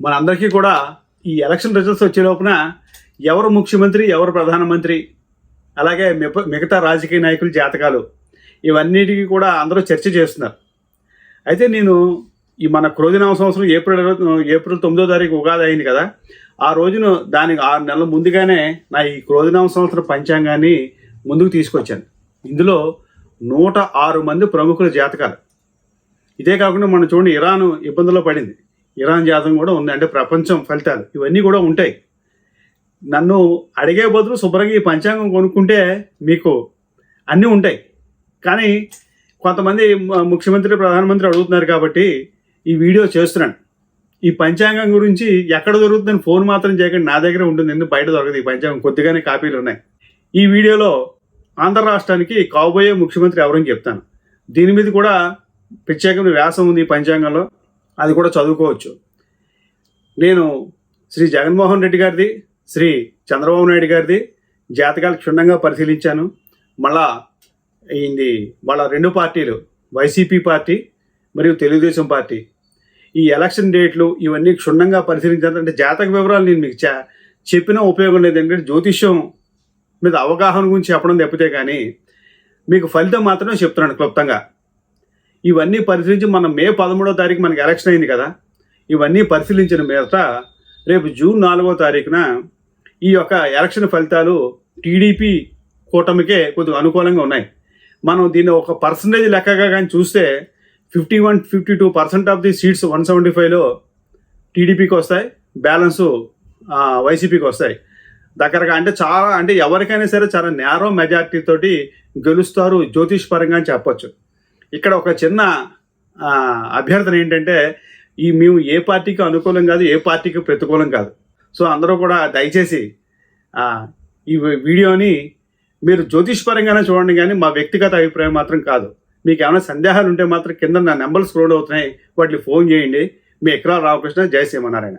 మనందరికీ కూడా ఈ ఎలక్షన్ రిజల్ట్స్ వచ్చే లోపున ఎవరు ముఖ్యమంత్రి, ఎవరు ప్రధానమంత్రి, అలాగే మిగతా రాజకీయ నాయకుల జాతకాలు ఇవన్నిటికీ కూడా అందరూ చర్చ చేస్తున్నారు. అయితే నేను ఈ మన క్రోధినామ సంవత్సరం ఏప్రిల్ 9వ తారీఖు ఉగాది అయింది కదా, ఆ రోజున దానికి 6 నెలల ముందుగానే నా ఈ క్రోధినామ సంవత్సరం పంచాంగాన్ని ముందుకు తీసుకొచ్చాను. ఇందులో 106 మంది ప్రముఖుల జాతకాలు. ఇదే కాకుండా మనం చూడండి, ఇరాన్ ఇబ్బందుల్లో పడింది, ఇరాన్ జాతకం కూడా ఉంది. అంటే ప్రపంచం ఫలితాలు ఇవన్నీ కూడా ఉంటాయి. నన్ను అడిగే బదులు శుభ్రంగా ఈ పంచాంగం కొనుక్కుంటే మీకు అన్నీ ఉంటాయి. కానీ కొంతమంది ముఖ్యమంత్రి, ప్రధానమంత్రి అడుగుతున్నారు కాబట్టి ఈ వీడియో చేస్తున్నాను. ఈ పంచాంగం గురించి ఎక్కడ దొరుకుతుందని ఫోన్ మాత్రం చేయకండి, నా దగ్గర ఉంటుంది. ఎందుకు బయట దొరకదు ఈ పంచాంగం, కొద్దిగానే కాపీలు ఉన్నాయి. ఈ వీడియోలో ఆంధ్ర రాష్ట్రానికి కాబోయే ముఖ్యమంత్రి ఎవరని చెప్తాను. దీని మీద కూడా ప్రత్యేకమైన వ్యాసం ఉంది ఈ పంచాంగంలో, అది కూడా చదువుకోవచ్చు. నేను శ్రీ జగన్మోహన్ రెడ్డి గారిది, శ్రీ చంద్రబాబు నాయుడు గారిది జాతకాలు క్షుణ్ణంగా పరిశీలించాను. మళ్ళా 2 పార్టీలు, వైసీపీ పార్టీ మరియు తెలుగుదేశం పార్టీ, ఈ ఎలక్షన్ డేట్లు ఇవన్నీ క్షుణ్ణంగా పరిశీలించాలంటే జాతక వివరాలు నేను మీకు చెప్పినా ఉపయోగం లేదు. ఎందుకంటే జ్యోతిష్యం మీద అవగాహన గురించి చెప్పడం తప్పితే కానీ మీకు ఫలితం మాత్రమే చెప్తున్నాను క్లుప్తంగా. ఇవన్నీ పరిశీలించి మనం మే 13వ తారీఖు మనకి ఎలక్షన్ అయింది కదా, ఇవన్నీ పరిశీలించిన మీదట రేపు జూన్ 4వ తారీఖున ఈ యొక్క ఎలక్షన్ ఫలితాలు టీడీపీ కూటమికే కొద్దిగా అనుకూలంగా ఉన్నాయి. మనం దీన్ని ఒక పర్సంటేజ్ లెక్కగా కానీ చూస్తే 51-52% ఆఫ్ ది సీట్స్ 175లో టీడీపీకి వస్తాయి, బ్యాలెన్సు వైసీపీకి వస్తాయి. దగ్గరగా అంటే ఎవరికైనా సరే చాలా నేరో మెజార్టీ తోటి గెలుస్తారు జ్యోతిష్ పరంగా అని చెప్పొచ్చు. ఇక్కడ ఒక చిన్న అభ్యర్థన ఏంటంటే, మేము ఏ పార్టీకి అనుకూలం కాదు, ఏ పార్టీకి ప్రతికూలం కాదు. సో అందరూ కూడా దయచేసి ఈ వీడియోని మీరు జ్యోతిష్ పరంగానే చూడండి, కానీ మా వ్యక్తిగత అభిప్రాయం మాత్రం కాదు. మీకు ఏమైనా సందేహాలు ఉంటే మాత్రం కింద నా నెంబర్ స్క్రోల్ అవుతున్నాయి, వాటిని ఫోన్ చేయండి. మీ ఎకరా రామకృష్ణ, జై శ్రీమన్నారాయణ.